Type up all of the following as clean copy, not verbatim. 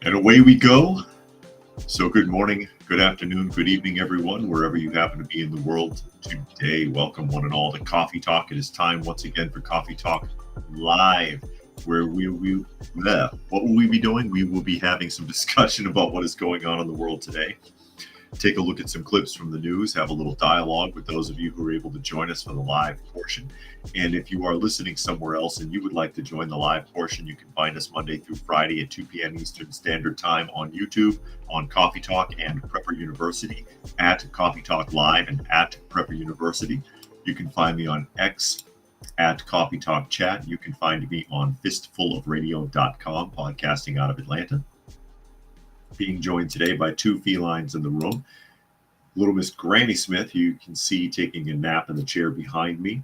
And away we go. So good morning, good afternoon, good evening, everyone, wherever you happen to be in the world today. Welcome one and all to Coffee Talk. It is time once again for Coffee Talk Live, where what will we be doing? We will be having some discussion about what is going on in the world today. Take a look at some clips from the news, have a little dialogue with those of you who are able to join us for the live portion. And if you are listening somewhere else and you would like to join the live portion, you can find us Monday through Friday at 2 p.m. Eastern Standard Time on YouTube, on Coffee Talk and Prepper University, at Coffee Talk Live and at Prepper University. You can find me on X at Coffee Talk Chat. You can find me on fistfulofradio.com, podcasting out of Atlanta. Being joined today by two felines in the room. Little Miss Granny Smith, who you can see taking a nap in the chair behind me,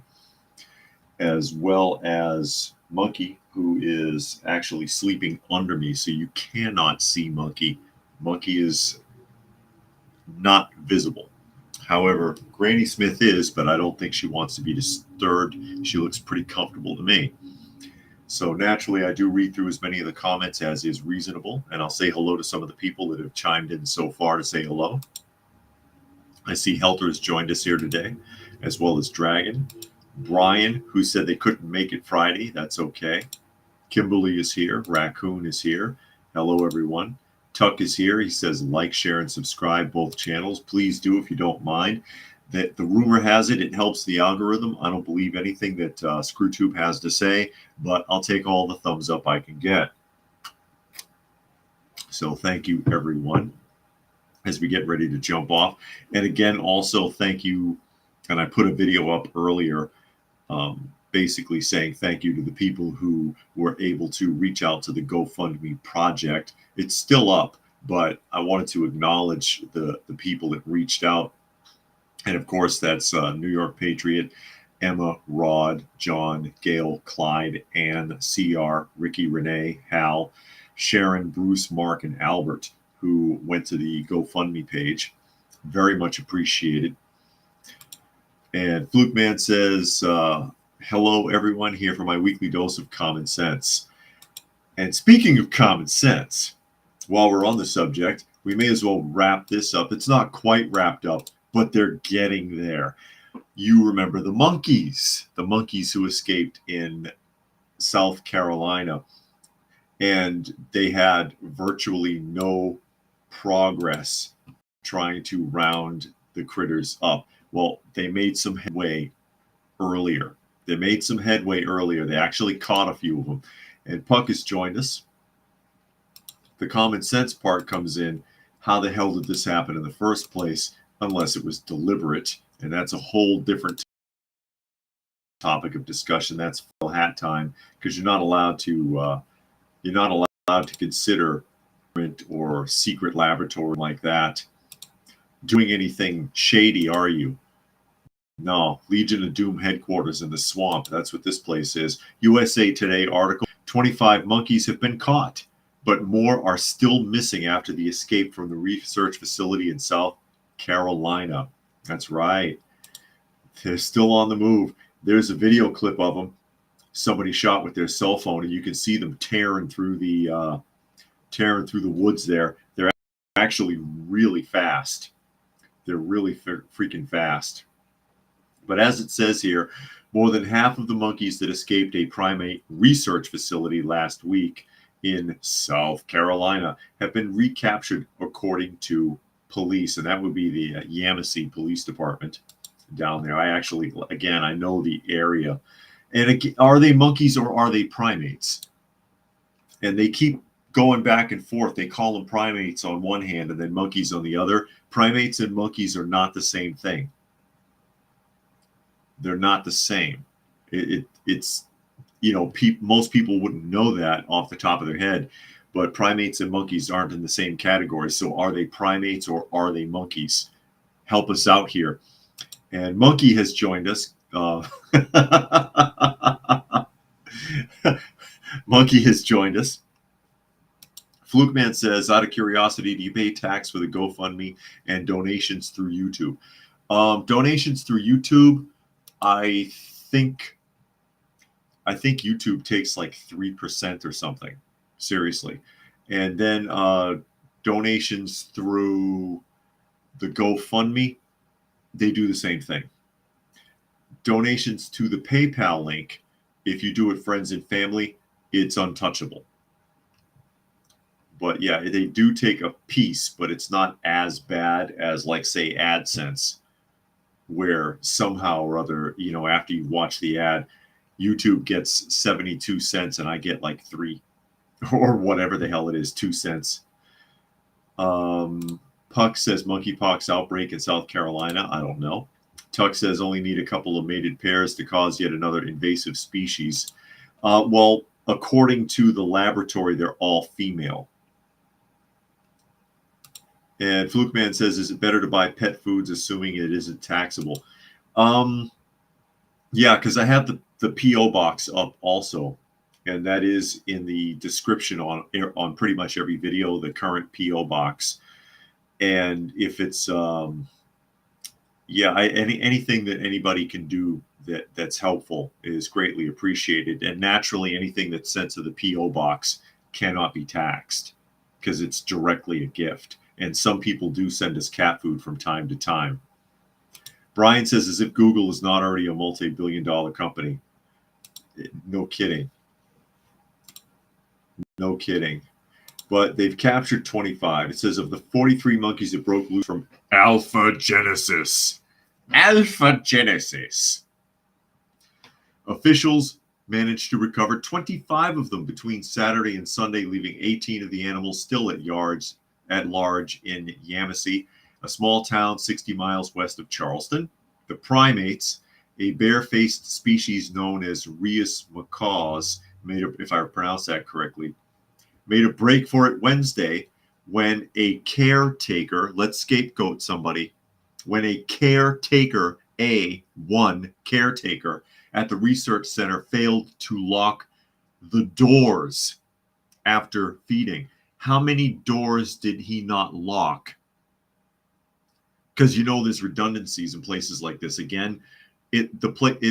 as well as Monkey, who is actually sleeping under me, so you cannot see Monkey. Monkey is not visible. However, Granny Smith is, but I don't think she wants to be disturbed. She looks pretty comfortable to me. So naturally, I do read through as many of the comments as is reasonable, and I'll say hello to some of the people that have chimed in so far to say hello. I see Helter has joined us here today, as well as Dragon. Brian, who said they couldn't make it Friday, that's okay. Kimberly is here. Raccoon is here. Hello, everyone. Tuck is here. He says like, share, and subscribe both channels. Please do if you don't mind. That the rumor has it, it helps the algorithm. I don't believe anything that ScrewTube has to say, but I'll take all the thumbs up I can get. So thank you, everyone, as we get ready to jump off. And again, also thank you, and I put a video up earlier basically saying thank you to the people who were able to reach out to the GoFundMe project. It's still up, but I wanted to acknowledge the people that reached out. And of course, that's New York Patriot, Emma, Rod, John, Gail, Clyde, Ann, CR, Ricky, Renee, Hal, Sharon, Bruce, Mark, and Albert, who went to the GoFundMe page. Very much appreciated. And Fluke Man says, hello, everyone, here for my weekly dose of common sense. And speaking of common sense, while we're on the subject, we may as well wrap this up. It's not quite wrapped up, but they're getting there. You remember the monkeys who escaped in South Carolina, and they had virtually no progress trying to round the critters up. Well, they made some headway earlier. They actually caught a few of them. And Puck has joined us. The common sense part comes in. How the hell did this happen in the first place? Unless it was deliberate, and that's a whole different topic of discussion. That's full hat time, because you're not allowed to consider or secret laboratory like that doing anything shady, are you? No. Legion of Doom headquarters in the swamp. That's what this place is. USA Today article: 25 monkeys have been caught, but more are still missing after the escape from the research facility in South Carolina. That's right. They're still on the move. There's a video clip of them. Somebody shot with their cell phone, and you can see them tearing through the woods there. They're actually really fast. They're really freaking fast. But as it says here, more than half of the monkeys that escaped a primate research facility last week in South Carolina have been recaptured, according to police, and that would be the Yamasee Police Department down there. I know the area. And again, are they monkeys or are they primates? And they keep going back and forth. They call them primates on one hand and then monkeys on the other. Primates and monkeys are not the same thing. They're not the same. It's most people wouldn't know that off the top of their head. But primates and monkeys aren't in the same category. So are they primates or are they monkeys? Help us out here. And Monkey has joined us. Monkey has joined us. Fluke Man says, out of curiosity, do you pay tax for the GoFundMe and donations through YouTube? Donations through YouTube, I think YouTube takes like 3% or something. Seriously. And then donations through the GoFundMe, they do the same thing. Donations to the PayPal link, if you do it friends and family, it's untouchable. But yeah, they do take a piece, but it's not as bad as, like, say, AdSense, where somehow or other, after you watch the ad, YouTube gets 72 cents and I get like 3 or whatever the hell it is, 2 cents. Puck says monkeypox outbreak in South Carolina. I don't know. Tuck says only need a couple of mated pairs to cause yet another invasive species. Well, according to the laboratory, they're all female. And Fluke Man says, is it better to buy pet foods assuming it isn't taxable? Yeah, because I have the P.O. box up also. And that is in the description on pretty much every video, the current P.O. box. And if it's, anything that anybody can do that's helpful is greatly appreciated. And naturally, anything that's sent to the P.O. box cannot be taxed because it's directly a gift. And some people do send us cat food from time to time. Brian says, as if Google is not already a multi-billion-dollar company. No kidding. No kidding. But they've captured 25. It says of the 43 monkeys that broke loose from Alpha Genesis. Officials managed to recover 25 of them between Saturday and Sunday, leaving 18 of the animals still at large in Yamasee, a small town 60 miles west of Charleston. The primates, a bare-faced species known as Rheus macaws, if I pronounce that correctly, made a break for it Wednesday when a caretaker, let's scapegoat somebody, when a caretaker, one caretaker at the research center failed to lock the doors after feeding. How many doors did he not lock? Because there's redundancies in places like this. Again, it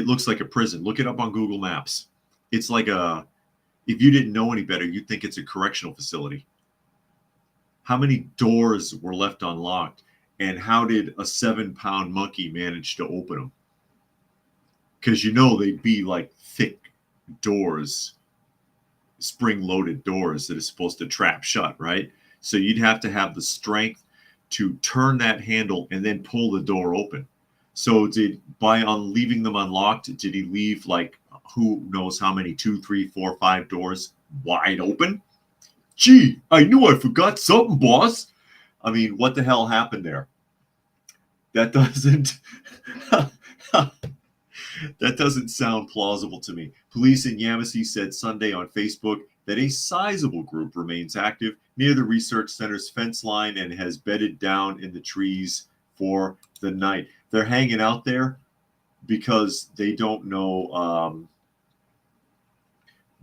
looks like a prison. Look it up on Google Maps. It's like if you didn't know any better, you'd think it's a correctional facility. How many doors were left unlocked? And how did a 7-pound monkey manage to open them? Because they'd be like thick doors, spring-loaded doors that are supposed to trap shut, right? So you'd have to have the strength to turn that handle and then pull the door open. So by leaving them unlocked, did he leave like who knows how many, 2, 3, 4, 5 doors wide open? Gee, I knew I forgot something, boss. I mean, what the hell happened there? That doesn't sound plausible to me. Police in Yamasee said Sunday on Facebook that a sizable group remains active near the research center's fence line and has bedded down in the trees for the night. They're hanging out there because they don't know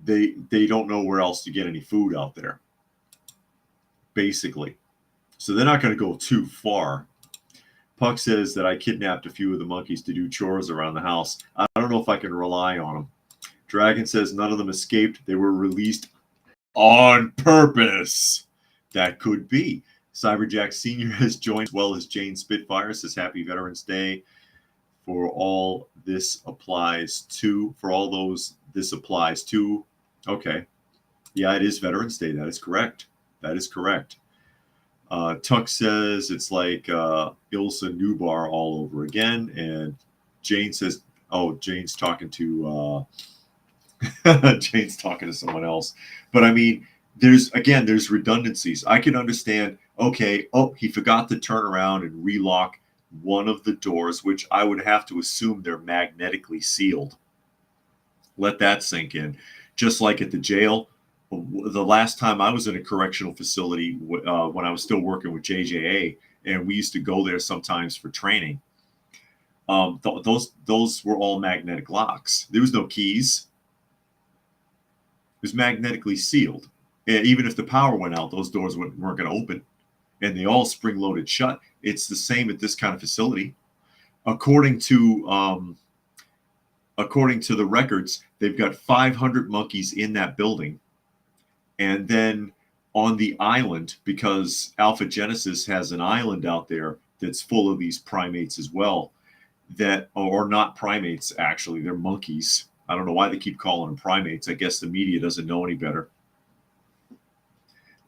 they don't know where else to get any food out there, basically. So they're not going to go too far. Puck says that I kidnapped a few of the monkeys to do chores around the house. I don't know if I can rely on them. Dragon says none of them escaped. They were released on purpose. That could be. Cyberjack Sr. has joined, as well as Jane Spitfire, says Happy Veterans Day. For all this applies to, this applies to. Okay. Yeah, it is Veterans Day. That is correct. Tuck says it's like Ilsa Newbar all over again. And Jane says, Jane's talking to Jane's talking to someone else. But I mean, there's redundancies. I can understand, he forgot to turn around and relock one of the doors, which I would have to assume they're magnetically sealed. Let that sink in. Just like at the jail, the last time I was in a correctional facility when I was still working with JJA, and we used to go there sometimes for training, those were all magnetic locks. There was no keys. It was magnetically sealed. And even if the power went out, those doors weren't going to open. And they all spring-loaded shut. It's the same at this kind of facility. According to the records, they've got 500 monkeys in that building. And then on the island, because Alpha Genesis has an island out there that's full of these primates as well, that are not primates, actually. They're monkeys. I don't know why they keep calling them primates. I guess the media doesn't know any better.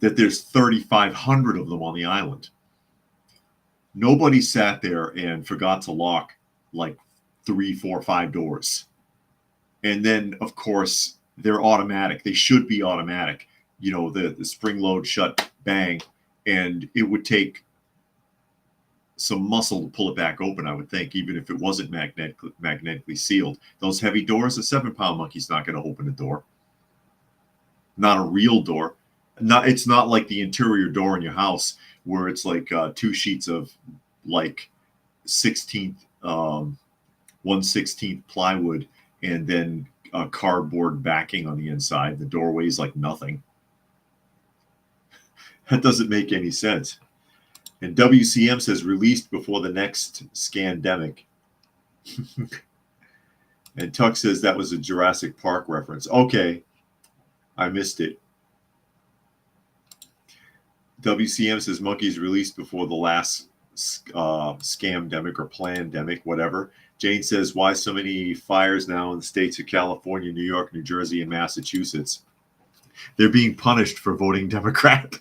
That there's 3,500 of them on the island. Nobody sat there and forgot to lock like 3, 4, 5 doors. And then, of course, they're automatic. They should be automatic. You know, the spring load shut, bang, and it would take some muscle to pull it back open, I would think, even if it wasn't magnetically sealed. Those heavy doors, a 7-pound monkey's not going to open a door. Not a real door. It's not like the interior door in your house where it's like 2 sheets of like 1/16 plywood and then a cardboard backing on the inside. The doorway's like nothing. That doesn't make any sense. And WCM says released before the next scandemic. And Tuck says that was a Jurassic Park reference. Okay, I missed it. WCM says monkeys released before the last scamdemic or plandemic, whatever. Jane says, why so many fires now in the states of California, New York, New Jersey, and Massachusetts? They're being punished for voting Democrat.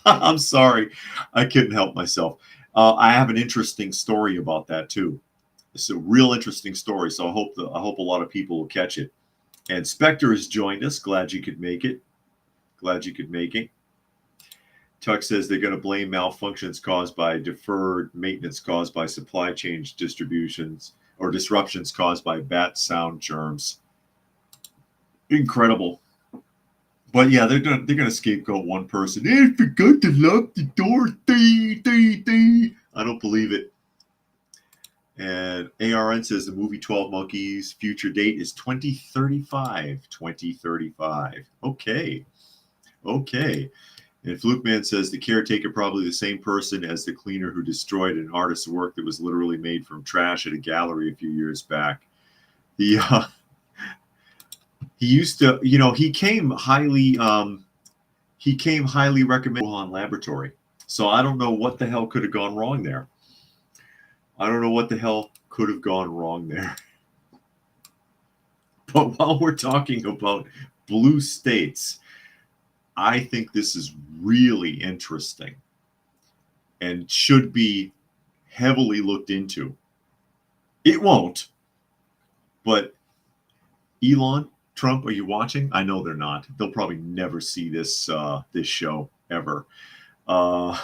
I'm sorry. I couldn't help myself. I have an interesting story about that, too. It's a real interesting story, so I hope a lot of people will catch it. And Spectre has joined us. Glad you could make it. Glad you could make it. Tuck says they're going to blame malfunctions caused by deferred maintenance caused by supply chain distributions or disruptions caused by bat sound germs. Incredible. But yeah, they're gonna scapegoat one person. They forgot to lock the door. I don't believe it. And ARN says the movie 12 Monkeys future date is 2035. 2035. Okay. And Flukeman says the caretaker probably the same person as the cleaner who destroyed an artist's work that was literally made from trash at a gallery a few years back. He used to, he came highly recommended on Laboratory. So I don't know what the hell could have gone wrong there. But while we're talking about blue states, I think this is really interesting and should be heavily looked into. It won't, but Elon, Trump, are you watching? I know they're not. They'll probably never see this show ever. But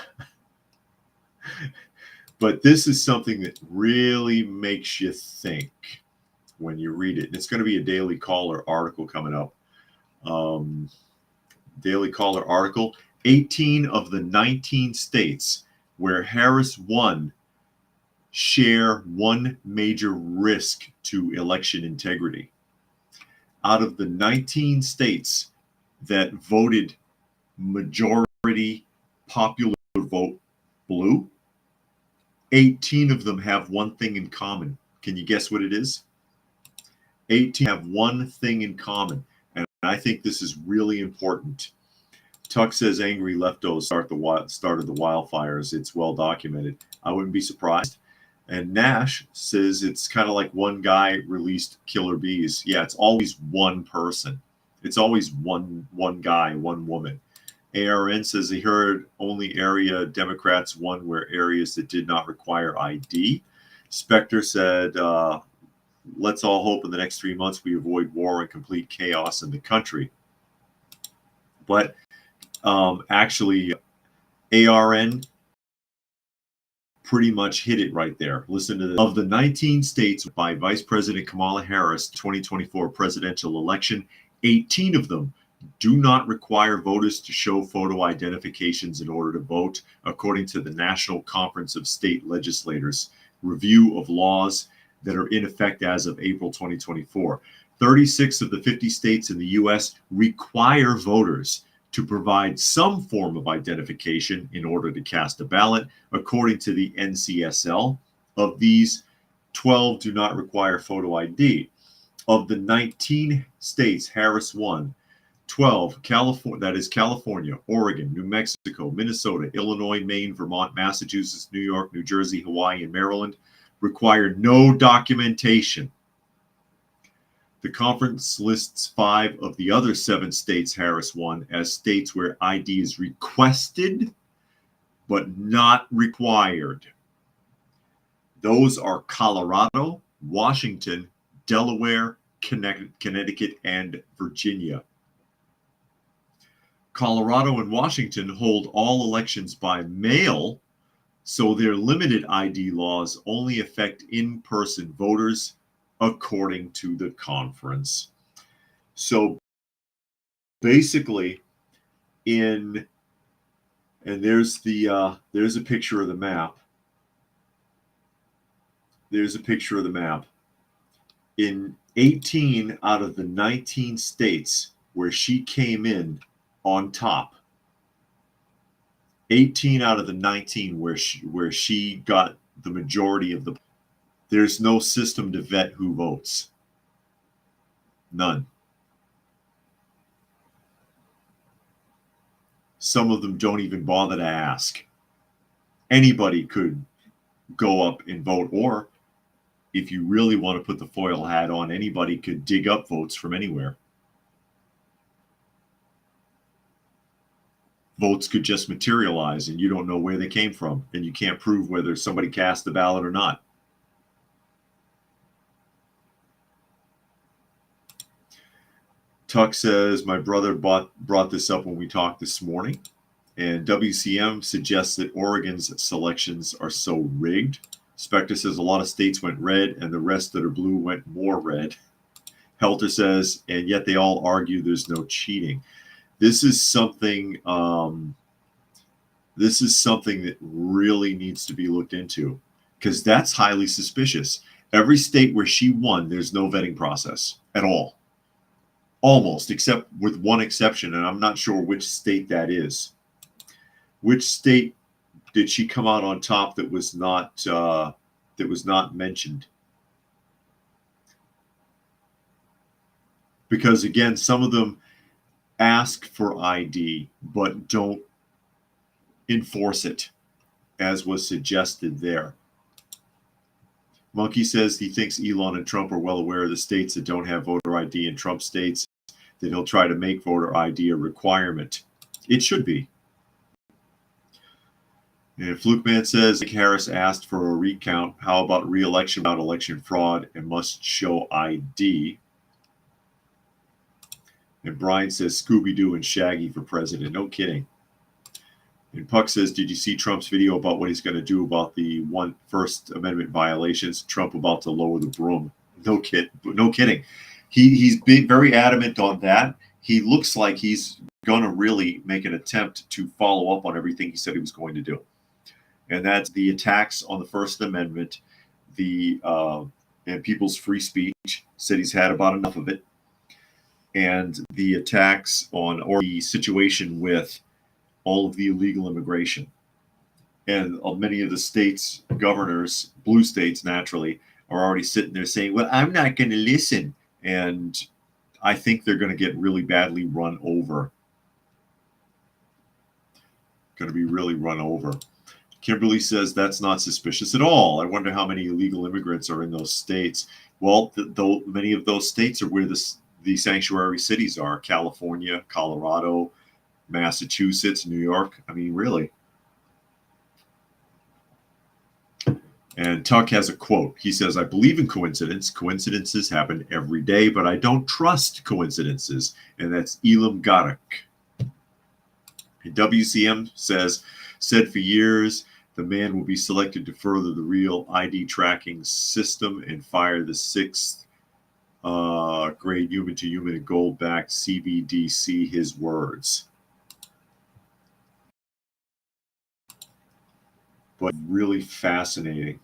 this is something that really makes you think when you read it. It's going to be a Daily Caller article coming up. Daily Caller article, 18 of the 19 states where Harris won share one major risk to election integrity. Out of the 19 states that voted majority popular vote blue, 18 of them have one thing in common. Can you guess what it is? 18 have one thing in common. And I think this is really important. Tuck says angry leftos started the wildfires. It's well documented. I wouldn't be surprised. And Nash says it's kind of like one guy released killer bees. Yeah, it's always one person. It's always one guy, one woman. ARN says he heard only area Democrats won were areas that did not require ID. Spectre said, let's all hope in the next 3 months we avoid war and complete chaos in the country. But actually, ARN pretty much hit it right there. Listen to this. Of the 19 states by Vice President Kamala Harris 2024 presidential election, 18 of them do not require voters to show photo identifications in order to vote, according to the National Conference of State Legislators review of laws that are in effect as of April 2024. 36 of the 50 states in the U.S. require voters to provide some form of identification in order to cast a ballot, according to the NCSL. Of these, 12 do not require photo ID. Of the 19 states Harris won, 12, California, that is California, Oregon, New Mexico, Minnesota, Illinois, Maine, Vermont, Massachusetts, New York, New Jersey, Hawaii, and Maryland require no documentation. The conference lists 5 of the other 7 states Harris won as states where ID is requested but not required. Those are Colorado, Washington, Delaware, Connecticut, and Virginia. Colorado and Washington hold all elections by mail, so their limited ID laws only affect in-person voters, according to the conference. So basically, and there's a picture of the map. There's a picture of the map. In 18 out of the 19 states where she came in on top, 18 out of the 19 where she got the majority of the, there's no system to vet who votes. None. Some of them don't even bother to ask. Anybody could go up and vote, or if you really want to put the foil hat on, anybody could dig up votes from anywhere. Votes could just materialize and you don't know where they came from, and you can't prove whether somebody cast the ballot or not. Tuck says, my brother brought this up when we talked this morning, and WCM suggests that Oregon's selections are so rigged. Spectre says a lot of states went red and the rest that are blue went more red. Helter says, and yet they all argue there's no cheating. This is something that really needs to be looked into, because that's highly suspicious. Every state where she won, there's no vetting process at all. Almost, except with one exception, and I'm not sure which state that is. Which state did she come out on top that was not mentioned? Because again, some of them ask for ID but don't enforce it, as was suggested there. Monkey says he thinks Elon and Trump are well aware of the states that don't have voter ID, and Trump states that he'll try to make voter ID a requirement. It should be. And Fluke Man says Harris asked for a recount. How about re-election without election fraud and must show ID? And Brian says Scooby-Doo and Shaggy for president. No kidding. And Puck says, did you see Trump's video about what he's going to do about the First Amendment violations? Trump about to lower the broom. No kidding. He's been very adamant on that. He looks like he's going to really make an attempt to follow up on everything he said he was going to do. And that's the attacks on the First Amendment, and people's free speech. Said he's had about enough of it. And the attacks on, or the situation with all of the illegal immigration. And many of the states, governors, blue states naturally, are already sitting there saying, well, I'm not going to listen. And I think they're going to get really badly run over. Going to be really run over. Kimberly says that's not suspicious at all. I wonder how many illegal immigrants are in those states. Well, many of those states are where the sanctuary cities are. California, Colorado, Massachusetts, New York. I mean, really. And Tuck has a quote. He says, I believe in coincidence. Coincidences happen every day, but I don't trust coincidences. And that's Elam Garak. And WCM said for years, the man will be selected to further the real ID tracking system and fire the 6th grade human-to-human gold-backed CBDC, his words. But really fascinating.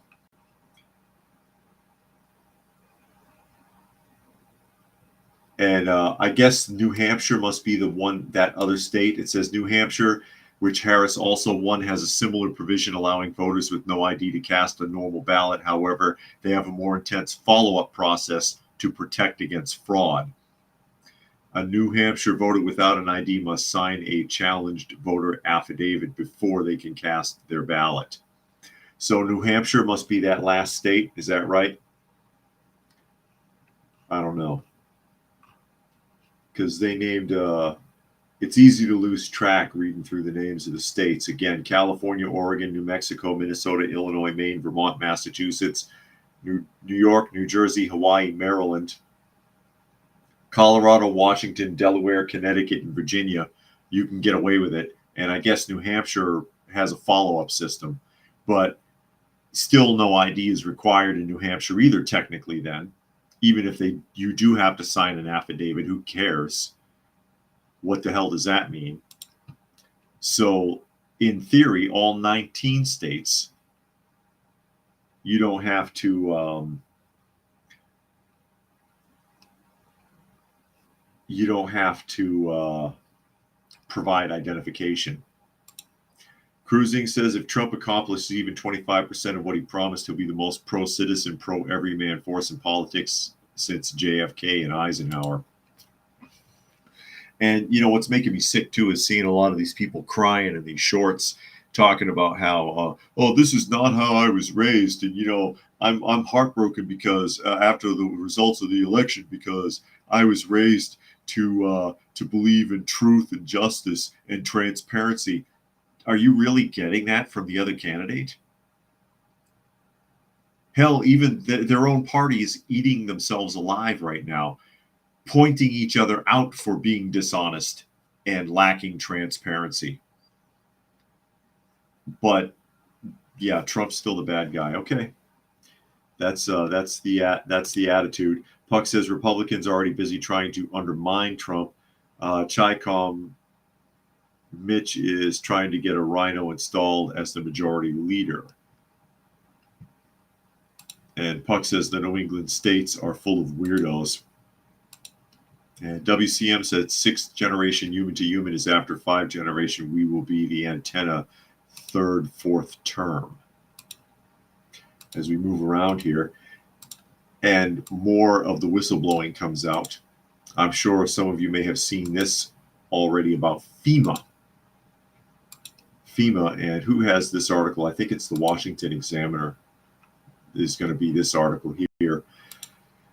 And I guess New Hampshire must be the one, that other state. It says New Hampshire, which Harris also won, has a similar provision allowing voters with no ID to cast a normal ballot. However, they have a more intense follow-up process to protect against fraud. A New Hampshire voter without an ID must sign a challenged voter affidavit before they can cast their ballot. So New Hampshire must be that last state. Is that right? I don't know. Because they named, it's easy to lose track reading through the names of the states. Again, California, Oregon, New Mexico, Minnesota, Illinois, Maine, Vermont, Massachusetts, New York, New Jersey, Hawaii, Maryland, Colorado, Washington, Delaware, Connecticut, and Virginia. You can get away with it. And I guess New Hampshire has a follow-up system. But still no ID is required in New Hampshire either, technically, then. Even if you do have to sign an affidavit, who cares? What the hell does that mean? So, in theory, all 19 states, you don't have to provide identification. Cruising says if Trump accomplishes even 25% of what he promised, he'll be the most pro-citizen, pro-everyman force in politics since JFK and Eisenhower. And, you know, what's making me sick, too, is seeing a lot of these people crying in these shorts talking about how, oh, this is not how I was raised. And, you know, I'm heartbroken because after the results of the election, because I was raised to believe in truth and justice and transparency. Are you really getting that from the other candidate? Hell, even their own party is eating themselves alive right now, pointing each other out for being dishonest and lacking transparency. But yeah, Trump's still the bad guy. Okay, that's the attitude. Puck says Republicans are already busy trying to undermine Trump. Chi-Com Mitch is trying to get a rhino installed as the majority leader. And Puck says the New England states are full of weirdos. And WCM said sixth generation human to human is after 5 generation. We will be the antenna third, fourth term. As we move around here, and more of the whistleblowing comes out. I'm sure some of you may have seen this already about FEMA. And who has this article? I think it's the Washington Examiner is going to be this article here. It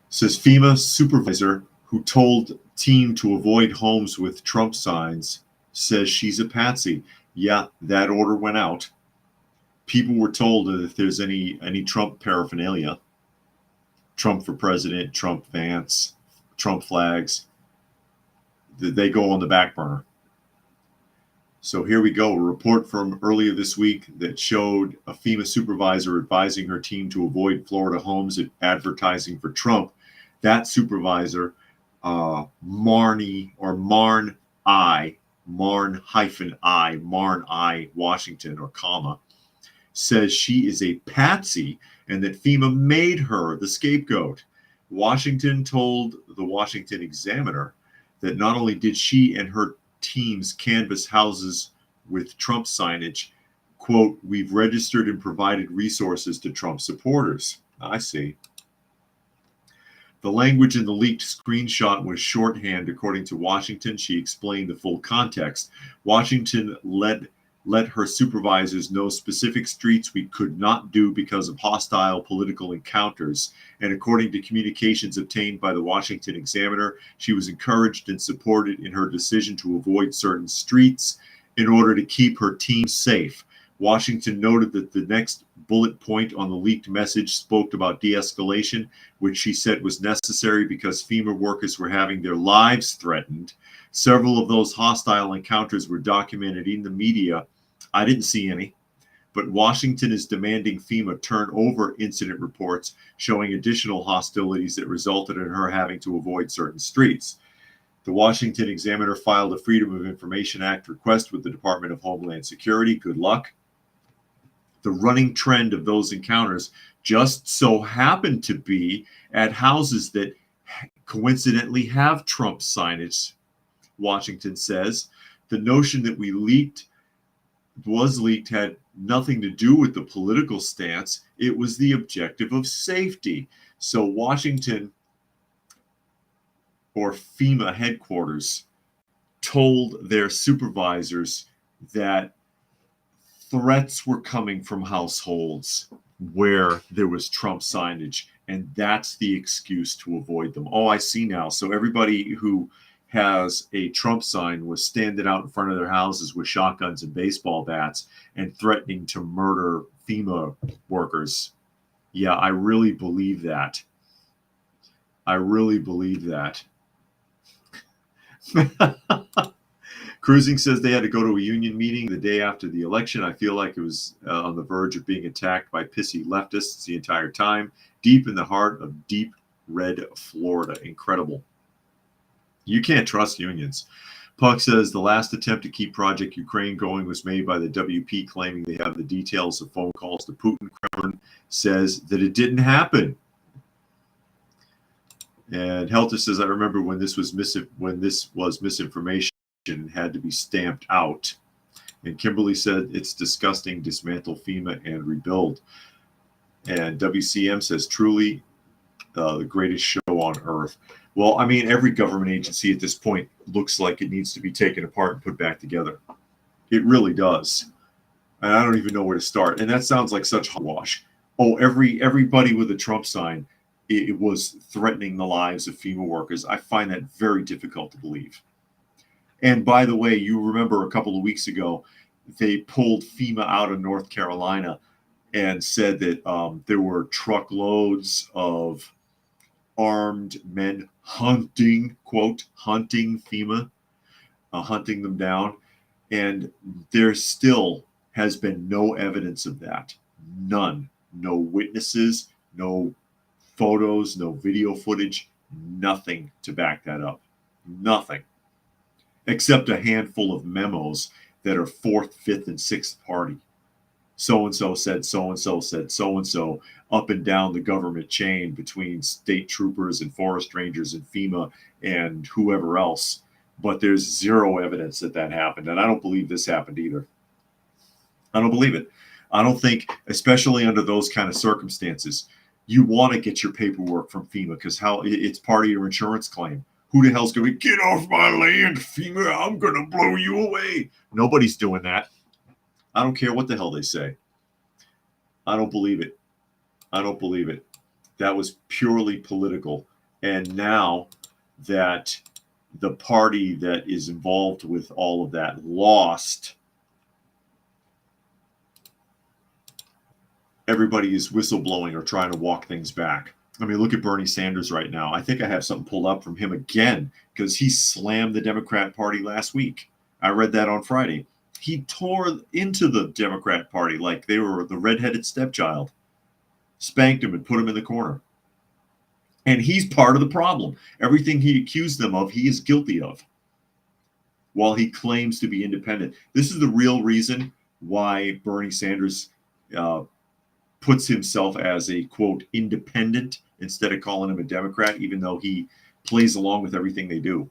says FEMA supervisor who told team to avoid homes with Trump signs says she's a patsy. Yeah, that order went out. People were told that if there's any Trump paraphernalia, Trump for president, Trump Vance, Trump flags, they go on the back burner. So here we go. A report from earlier this week that showed a FEMA supervisor advising her team to avoid Florida homes advertising for Trump. That supervisor, Marn I, Washington, or comma, says she is a patsy and that FEMA made her the scapegoat. Washington told the Washington Examiner that not only did she and her teams canvass houses with Trump signage, quote, we've registered and provided resources to Trump supporters. I see. The language in the leaked screenshot was shorthand, according to Washington. She explained the full context. Washington let her supervisors know specific streets we could not do because of hostile political encounters. And according to communications obtained by the Washington Examiner, she was encouraged and supported in her decision to avoid certain streets in order to keep her team safe. Washington noted that the next bullet point on the leaked message spoke about de-escalation, which she said was necessary because FEMA workers were having their lives threatened. Several of those hostile encounters were documented in the media. I didn't see any, but Washington is demanding FEMA turn over incident reports showing additional hostilities that resulted in her having to avoid certain streets. The Washington Examiner filed a Freedom of Information Act request with the Department of Homeland Security. Good luck. The running trend of those encounters just so happened to be at houses that coincidentally have Trump signage, Washington says. The notion that was leaked had nothing to do with the political stance. It was the objective of safety. So Washington or FEMA headquarters told their supervisors that threats were coming from households where there was Trump signage, and that's the excuse to avoid them. Oh, I see now. So everybody who has a Trump sign was standing out in front of their houses with shotguns and baseball bats and threatening to murder FEMA workers. Yeah, I really believe that. I really believe that. Cruising says they had to go to a union meeting the day after the election. I feel like it was on the verge of being attacked by pissy leftists the entire time, deep in the heart of deep red Florida. Incredible. You can't trust unions. Puck says the last attempt to keep Project Ukraine going was made by the WP, claiming they have the details of phone calls to Putin. Kremlin says that it didn't happen. And Helter says, I remember when this was misinformation and had to be stamped out. And Kimberly said, it's disgusting, dismantle FEMA and rebuild. And WCM says, truly the greatest show on earth. Well, I mean, every government agency at this point looks like it needs to be taken apart and put back together. It really does. And I don't even know where to start. And that sounds like such hogwash. Oh, everybody with a Trump sign, it was threatening the lives of FEMA workers. I find that very difficult to believe. And by the way, you remember a couple of weeks ago, they pulled FEMA out of North Carolina and said that there were truckloads of armed men hunting, quote, hunting FEMA, hunting them down. And there still has been no evidence of that. None. No witnesses, no photos, no video footage, nothing to back that up. Nothing. Except a handful of memos that are fourth, fifth, and sixth party. So-and-so said so-and-so said so-and-so up and down the government chain between state troopers and forest rangers and FEMA and whoever else. But there's zero evidence that that happened. And I don't believe this happened either. I don't believe it. I don't think, especially under those kind of circumstances, you want to get your paperwork from FEMA because it's part of your insurance claim. Who the hell's going to get off my land, FEMA? I'm going to blow you away. Nobody's doing that. I don't care what the hell they say. I don't believe it. I don't believe it. That was purely political. And now that the party that is involved with all of that lost, everybody is whistleblowing or trying to walk things back. I mean, look at Bernie Sanders right now. I think I have something pulled up from him again because he slammed the Democrat Party last week. I read that on Friday. He tore into the Democrat Party like they were the redheaded stepchild, spanked him and put him in the corner. And he's part of the problem. Everything he accused them of, he is guilty of, while he claims to be independent. This is the real reason why Bernie Sanders puts himself as a, quote, independent instead of calling him a Democrat, even though he plays along with everything they do,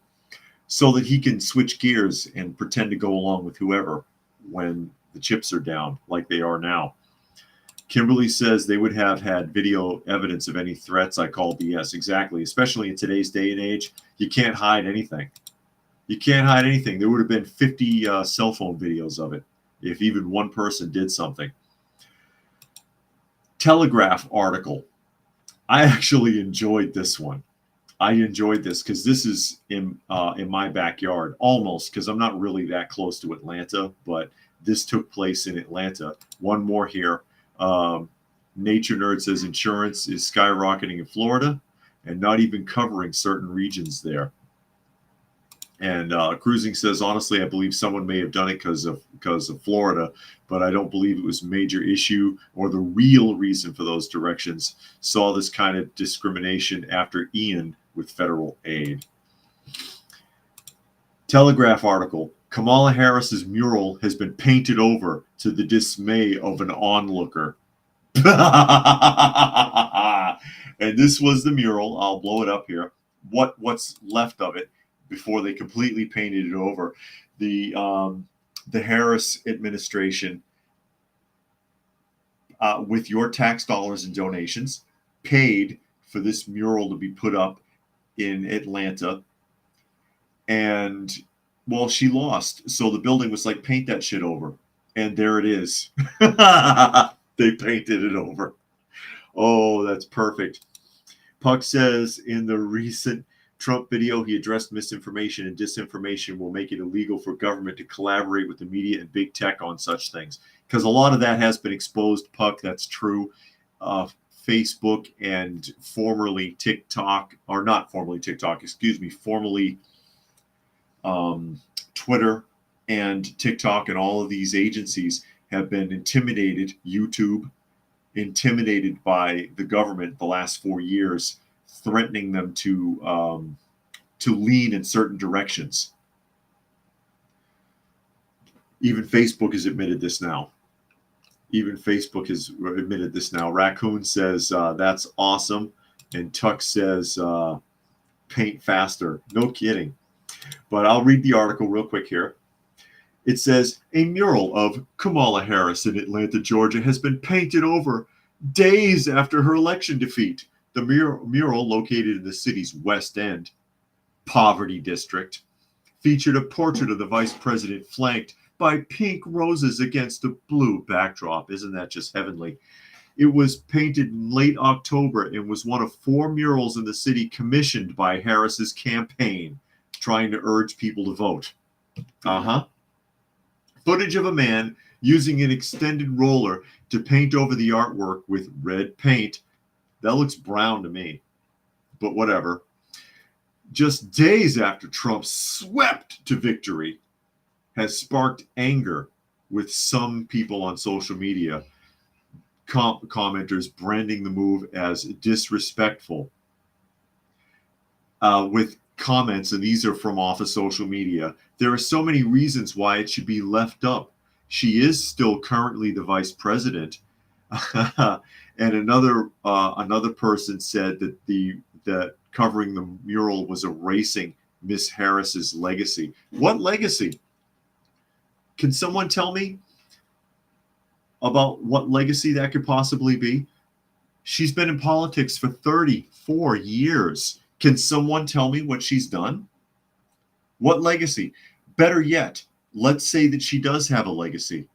so that he can switch gears and pretend to go along with whoever when the chips are down like they are now. Kimberly says they would have had video evidence of any threats. I call BS. Exactly. Especially in today's day and age, you can't hide anything. You can't hide anything. There would have been 50 cell phone videos of it if even one person did something. Telegraph article. I actually enjoyed this one. I enjoyed this because this is in my backyard, almost, because I'm not really that close to Atlanta, but this took place in Atlanta. One more here. Nature Nerd says insurance is skyrocketing in Florida and not even covering certain regions there. And Cruising says, honestly, I believe someone may have done it because of Florida, but I don't believe it was a major issue or the real reason for those directions. Saw this kind of discrimination after Ian with federal aid. Telegraph article. Kamala Harris's mural has been painted over to the dismay of an onlooker. And this was the mural. I'll blow it up here. What's left of it before they completely painted it over. The Harris administration, with your tax dollars and donations, paid for this mural to be put up in Atlanta And, well, she lost. So the building was like, paint that shit over. And there it is. They painted it over. Oh, that's perfect. Puck says in the recent Trump video, he addressed misinformation and disinformation will make it illegal for government to collaborate with the media and big tech on such things. Because a lot of that has been exposed, Puck. That's true. Facebook and formerly TikTok, or not formerly TikTok, excuse me, formerly Twitter and TikTok and all of these agencies have been intimidated, YouTube, intimidated by the government the last 4 years, threatening them to lean in certain directions. Even Facebook has admitted this now. Raccoon says, that's awesome. And Tuck says, paint faster. No kidding. But I'll read the article real quick here. It says, a mural of Kamala Harris in Atlanta, Georgia has been painted over days after her election defeat. The mural, located in the city's West End poverty district, featured a portrait of the vice president flanked by pink roses against a blue backdrop. Isn't that just heavenly? It was painted in late October and was one of 4 murals in the city commissioned by Harris's campaign, trying to urge people to vote. Footage of a man using an extended roller to paint over the artwork with red paint. That looks brown to me, but whatever. Just days after Trump swept to victory, has sparked anger with some people on social media, commenters branding the move as disrespectful, with comments, and these are from off of social media. There are so many reasons why it should be left up. She is still currently the vice president. And another person said that covering the mural was erasing Miss Harris's legacy. What legacy? Can someone tell me about what legacy that could possibly be? She's been in politics for 34 years. Can someone tell me what she's done? What legacy? Better yet, let's say that she does have a legacy.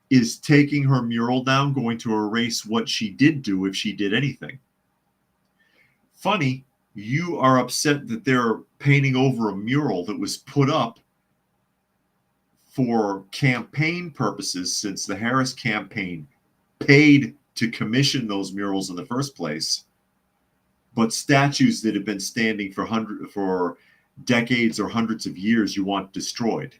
Is taking her mural down going to erase what she did do if she did anything? Funny, you are upset that they're painting over a mural that was put up for campaign purposes, since the Harris campaign paid to commission those murals in the first place. But statues that have been standing for decades or hundreds of years, you want destroyed.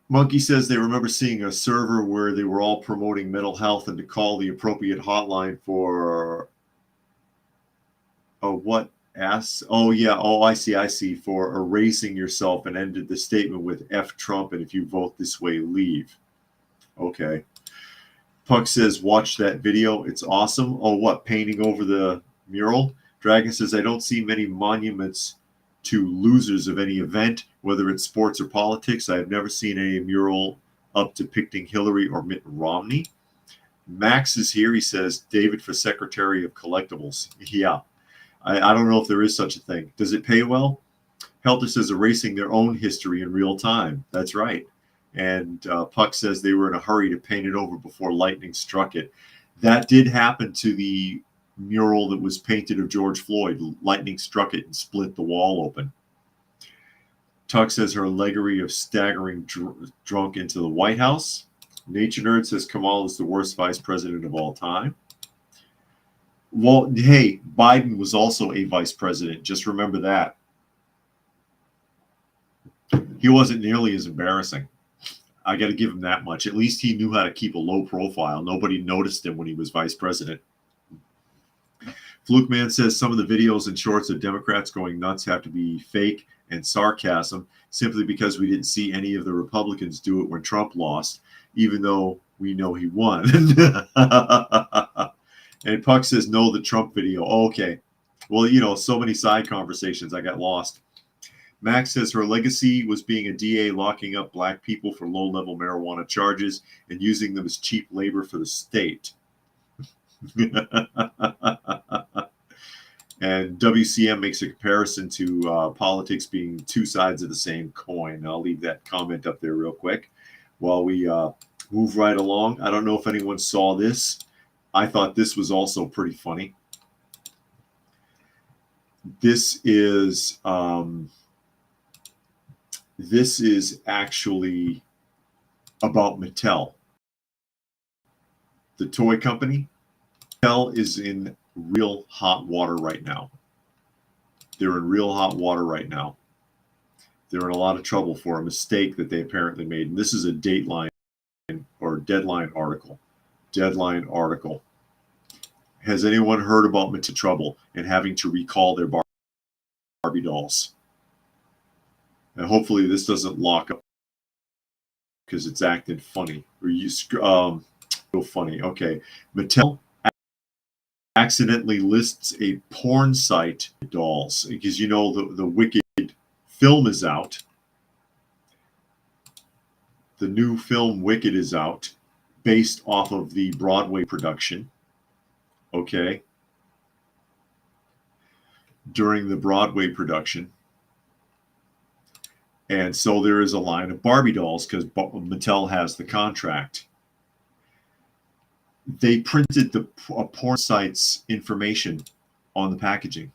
Monkey says they remember seeing a server where they were all promoting mental health and to call the appropriate hotline for what asks. Oh yeah. Oh, I see. For erasing yourself, and ended the statement with F Trump, and if you vote this way, leave. Okay. Puck says, watch that video. It's awesome. Oh, what? Painting over the mural? Dragon says, I don't see many monuments to losers of any event, whether it's sports or politics. I have never seen any mural up depicting Hillary or Mitt Romney. Max is here. He says, David for Secretary of Collectibles. Yeah. I don't know if there is such a thing. Does it pay well? Helter says, erasing their own history in real time. That's right. And Puck says they were in a hurry to paint it over before lightning struck it. That did happen to the mural that was painted of George Floyd. Lightning struck it and split the wall open. Tuck says her legacy of staggering drunk into the White House. Nature Nerd says Kamala is the worst vice president of all time. Well, hey, Biden was also a vice president. Just remember that. He wasn't nearly as embarrassing. I got to give him that much. At least he knew how to keep a low profile. Nobody noticed him when he was vice president. Fluke Man says some of the videos and shorts of Democrats going nuts have to be fake and sarcasm, simply because we didn't see any of the Republicans do it when Trump lost, even though we know he won. And Puck says, no, the Trump video. Oh, okay. Well, so many side conversations. I got lost. Max says her legacy was being a DA locking up black people for low-level marijuana charges and using them as cheap labor for the state. And WCM makes a comparison to politics being two sides of the same coin. I'll leave that comment up there real quick while we move right along. I don't know if anyone saw this. I thought this was also pretty funny. This is actually about Mattel, the toy company. Mattel is in real hot water right now. They're in real hot water right now. They're in a lot of trouble for a mistake that they apparently made. And this is a Dateline or Deadline article. Deadline article. Has anyone heard about Mattel trouble and having to recall their Barbie dolls? And hopefully this doesn't lock up because it's acting funny. Or you so funny. Okay. Mattel accidentally lists a porn site dolls because you know the Wicked film is out. The new film Wicked is out based off of the Broadway production. Okay. During the Broadway production. And so there is a line of Barbie dolls because Mattel has the contract. They printed the porn site's information on the packaging.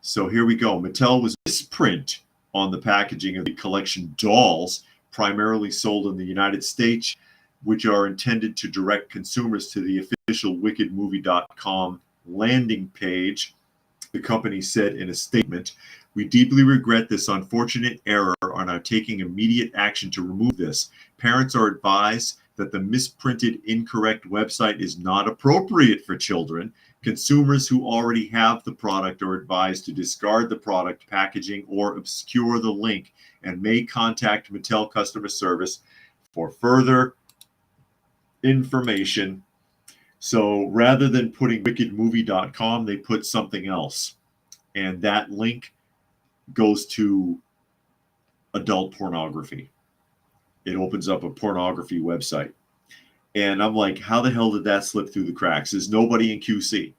So here we go. Mattel was misprint on the packaging of the collection dolls, primarily sold in the United States, which are intended to direct consumers to the official wickedmovie.com landing page. The company said in a statement, "We deeply regret this unfortunate error and are taking immediate action to remove this. Parents are advised that the misprinted, incorrect website is not appropriate for children. Consumers who already have the product are advised to discard the product packaging or obscure the link and may contact Mattel customer service for further information." So rather than putting wickedmovie.com, they put something else. And that link goes to adult pornography. It opens up a pornography website. And I'm like, how the hell did that slip through the cracks? There's nobody in QC.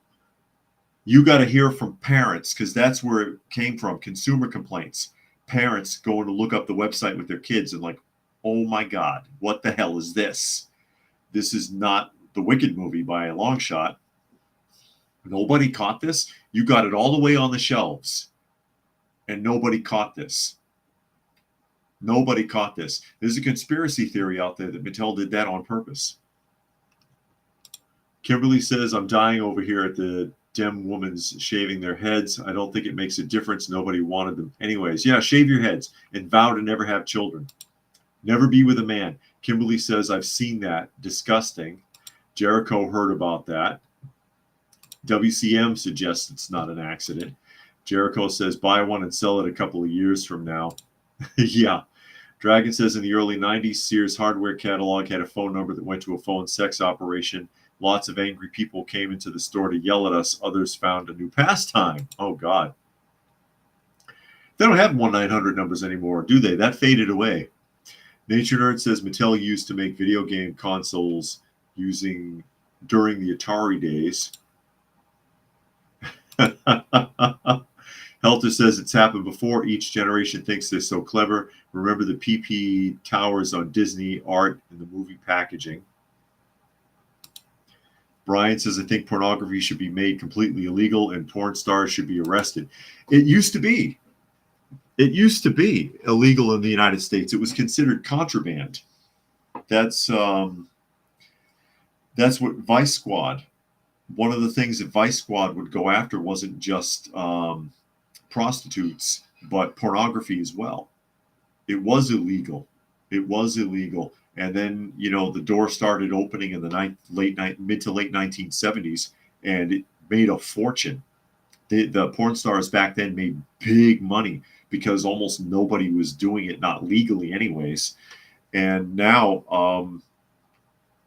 You got to hear from parents because that's where it came from. Consumer complaints. Parents going to look up the website with their kids and like, oh my God, what the hell is this? This is not the Wicked movie by a long shot. Nobody caught this. You got it all the way on the shelves. And nobody caught this. Nobody caught this. There's a conspiracy theory out there that Mattel did that on purpose. Kimberly says, "I'm dying over here at the Dem woman's shaving their heads. I don't think it makes a difference. Nobody wanted them. Anyways, yeah, shave your heads and vow to never have children. Never be with a man." Kimberly says, "I've seen that. Disgusting." Jericho heard about that. WCM suggests it's not an accident. Jericho says, "Buy one and sell it a couple of years from now." Yeah. Dragon says, "In the early 90s, Sears hardware catalog had a phone number that went to a phone sex operation. Lots of angry people came into the store to yell at us. Others found a new pastime." Oh, God. They don't have 1-900 numbers anymore, do they? That faded away. Nature Nerd says Mattel used to make video game consoles using during the Atari days. Helter says it's happened before. Each generation thinks they're so clever. Remember the PP towers on Disney art in the movie packaging. Brian says, "I think pornography should be made completely illegal and porn stars should be arrested." It used to be. It used to be illegal in the United States. It was considered contraband. That's what Vice Squad. One of the things that Vice Squad would go after wasn't just prostitutes, but pornography as well. It was illegal. It was illegal. And then, you know, the door started opening in the mid to late 1970s, and it made a fortune. The porn stars back then made big money because almost nobody was doing it, not legally anyways. And now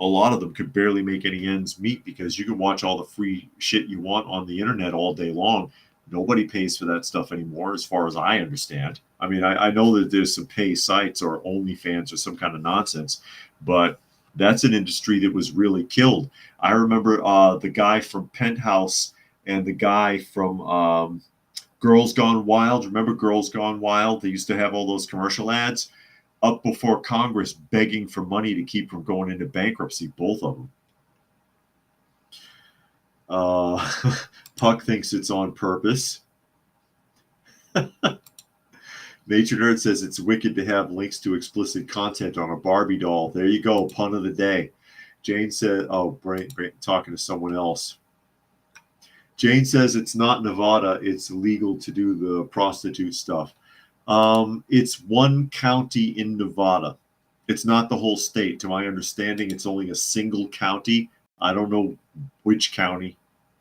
a lot of them could barely make any ends meet because you can watch all the free shit you want on the internet all day long. Nobody pays for that stuff anymore, as far as I understand. I mean, I know that there's some pay sites or OnlyFans or some kind of nonsense, but That's an industry that was really killed. I remember the guy from Penthouse and the guy from Girls Gone Wild. Remember Girls Gone Wild? They used to have all those commercial ads up before Congress begging for money to keep from going into bankruptcy, both of them. Puck thinks it's on purpose. Nature Nerd says it's wicked to have links to explicit content on a Barbie doll. There you go, pun of the day. Jane said, oh, talking to someone else. Jane says it's not Nevada. It's legal to do the prostitute stuff. It's one county in Nevada. It's not the whole state. To my understanding, it's only a single county. I don't know which county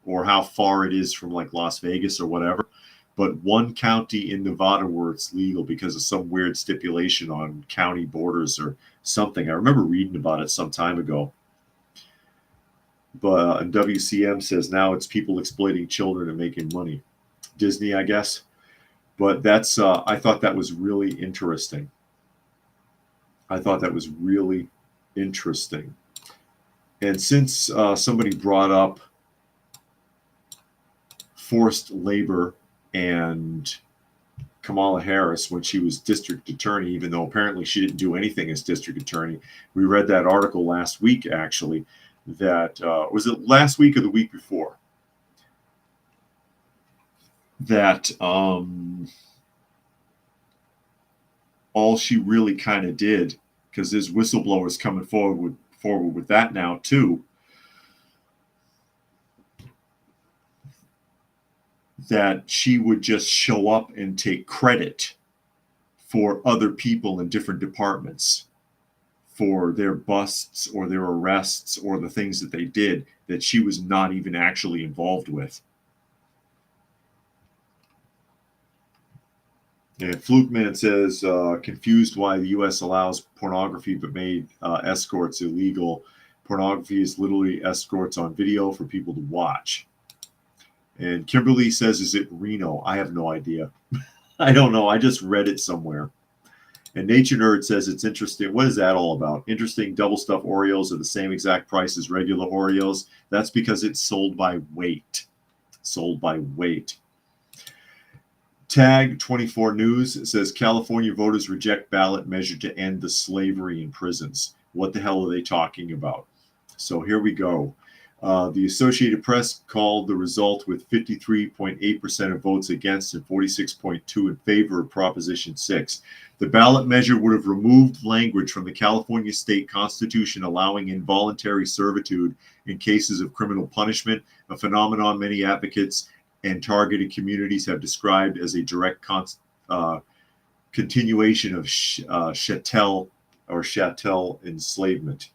or how far it is from like Las Vegas or whatever, but one county in Nevada where it's legal because of some weird stipulation on county borders or something. I remember reading about it some time ago. But WCM says now it's people exploiting children and making money. Disney, I guess. But that's I thought that was really interesting. And since somebody brought up forced labor and Kamala Harris when she was district attorney, even though apparently she didn't do anything as district attorney, we read that article last week, actually, that was it last week or the week before? That all she really kind of did, because there's whistleblowers coming forward with that now too, that she would just show up and take credit for other people in different departments for their busts or their arrests or the things that they did that she was not even actually involved with. And Fluke Man says, confused why the U.S. allows pornography but made escorts illegal. Pornography is literally escorts on video for people to watch. And Kimberly says, is it Reno? I have no idea. I don't know. I just read it somewhere. And Nature Nerd says it's interesting. What is that all about? Interesting. Double stuffed Oreos are the same exact price as regular Oreos. That's because it's sold by weight. Sold by weight. Tag 24 News says California voters reject ballot measure to end the slavery in prisons. What the hell are they talking about? So here we go. The Associated Press called the result with 53.8% of votes against and 46.2% in favor of Proposition 6. The ballot measure would have removed language from the California state constitution allowing involuntary servitude in cases of criminal punishment, a phenomenon many advocates and targeted communities have described as a direct continuation of chattel enslavement.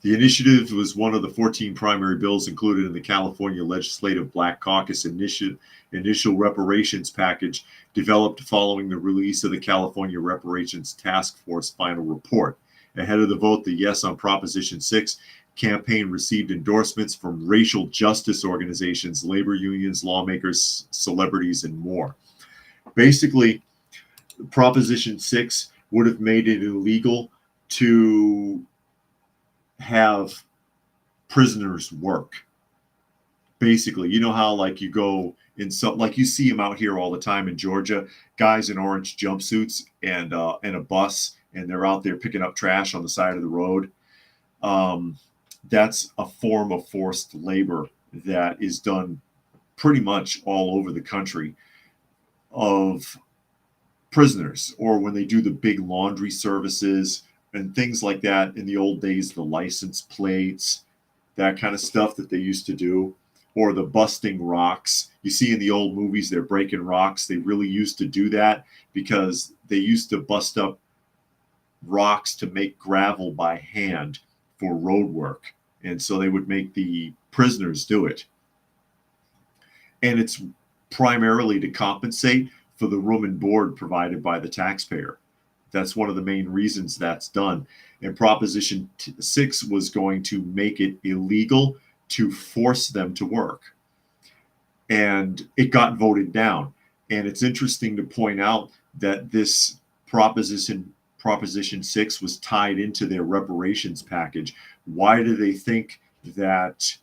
The initiative was one of the 14 primary bills included in the California Legislative Black Caucus initial reparations package developed following the release of the California Reparations Task Force final report. Ahead of the vote, the Yes on Proposition 6 campaign received endorsements from racial justice organizations, labor unions, lawmakers, celebrities, and more. Basically, Proposition 6 would have made it illegal to have prisoners work. Basically, you know how like you go in some, like you see them out here all the time in Georgia, guys in orange jumpsuits and a bus, and they're out there picking up trash on the side of the road. That's a form of forced labor that is done pretty much all over the country of prisoners, or when they do the big laundry services and things like that. In the old days, the license plates, that kind of stuff that they used to do, or the busting rocks. You see in the old movies, they're breaking rocks. They really used to do that because they used to bust up rocks to make gravel by hand for road work. And so they would make the prisoners do it. And it's primarily to compensate for the room and board provided by the taxpayer. That's one of the main reasons that's done. And Proposition 6 was going to make it illegal to force them to work. And it got voted down. And it's interesting to point out that this Proposition Proposition 6 was tied into their reparations package. Why do they think that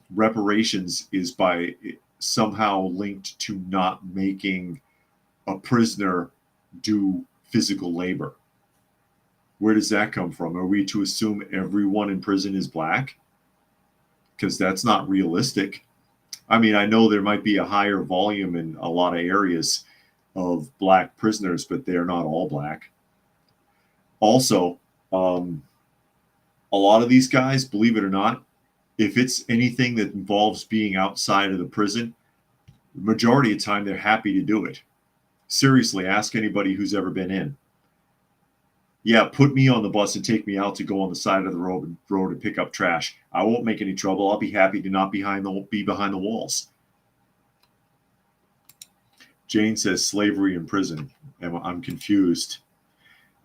reparations is by somehow linked to not making a prisoner do physical labor? Where does that come from? Are we to assume everyone in prison is black? Because that's not realistic. I mean, I know there might be a higher volume in a lot of areas of black prisoners, but they're not all black. Also, a lot of these guys, believe it or not, if it's anything that involves being outside of the prison, the majority of the time they're happy to do it. Seriously, ask anybody who's ever been in. Yeah, put me on the bus and take me out to go on the side of the road and pick up trash. I won't make any trouble. I'll be happy to not be behind the walls. Jane says slavery in prison. I'm confused.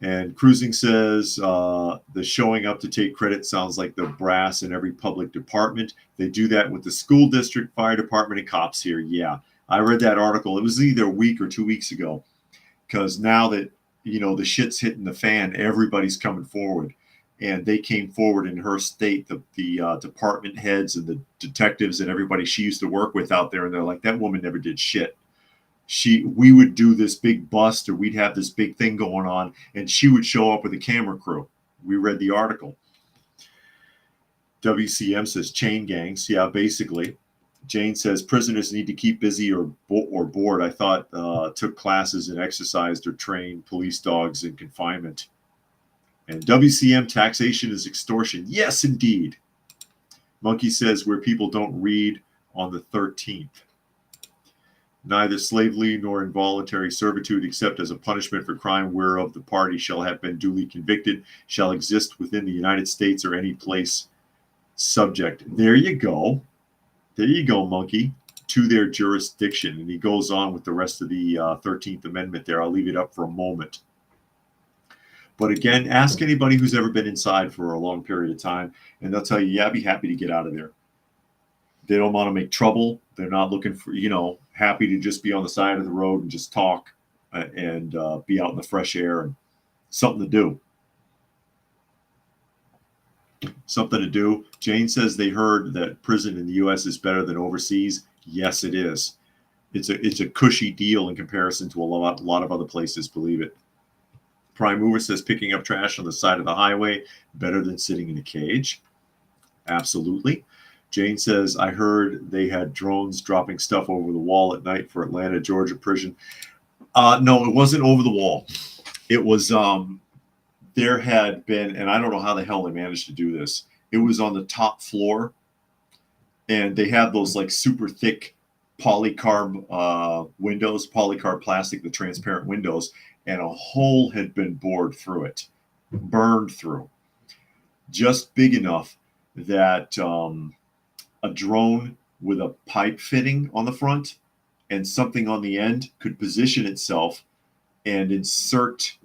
And Cruising says the showing up to take credit sounds like the brass in every public department. They do that with the school district, fire department, and cops here. Yeah, I read that article. It was either a week or 2 weeks ago. Because now that the shit's hitting the fan, everybody's coming forward, and they came forward in her state, the department heads and the detectives and everybody she used to work with out there, and they're like, that woman never did shit. We would do this big bust, or we'd have this big thing going on, and she would show up with a camera crew. We read the article. WCM says chain gangs. Yeah, basically. Jane says prisoners need to keep busy or bored. I thought took classes and exercised or trained police dogs in confinement. And WCM, taxation is extortion. Yes, indeed. Monkey says where people don't read on the 13th. Neither slavery nor involuntary servitude, except as a punishment for crime whereof the party shall have been duly convicted, shall exist within the United States or any place subject. There you go. There you go, Monkey. To their jurisdiction. And he goes on with the rest of the 13th Amendment there. I'll leave it up for a moment. But again, ask anybody who's ever been inside for a long period of time, and they'll tell you, yeah, I'd be happy to get out of there. They don't want to make trouble. They're not looking for, happy to just be on the side of the road and just talk and be out in the fresh air and something to do. Something to do. Jane says they heard that prison in the U.S. is better than overseas. Yes, it is. It's a cushy deal in comparison to a lot of other places, believe it. Prime Mover says picking up trash on the side of the highway, better than sitting in a cage. Absolutely. Jane says, I heard they had drones dropping stuff over the wall at night for Atlanta, Georgia prison. No, it wasn't over the wall. It was, there had been, and I don't know how the hell they managed to do this. It was on the top floor, and they had those like super thick polycarb windows, polycarb plastic, the transparent windows, and a hole had been bored through it, burned through, just big enough that a drone with a pipe fitting on the front and something on the end could position itself and insert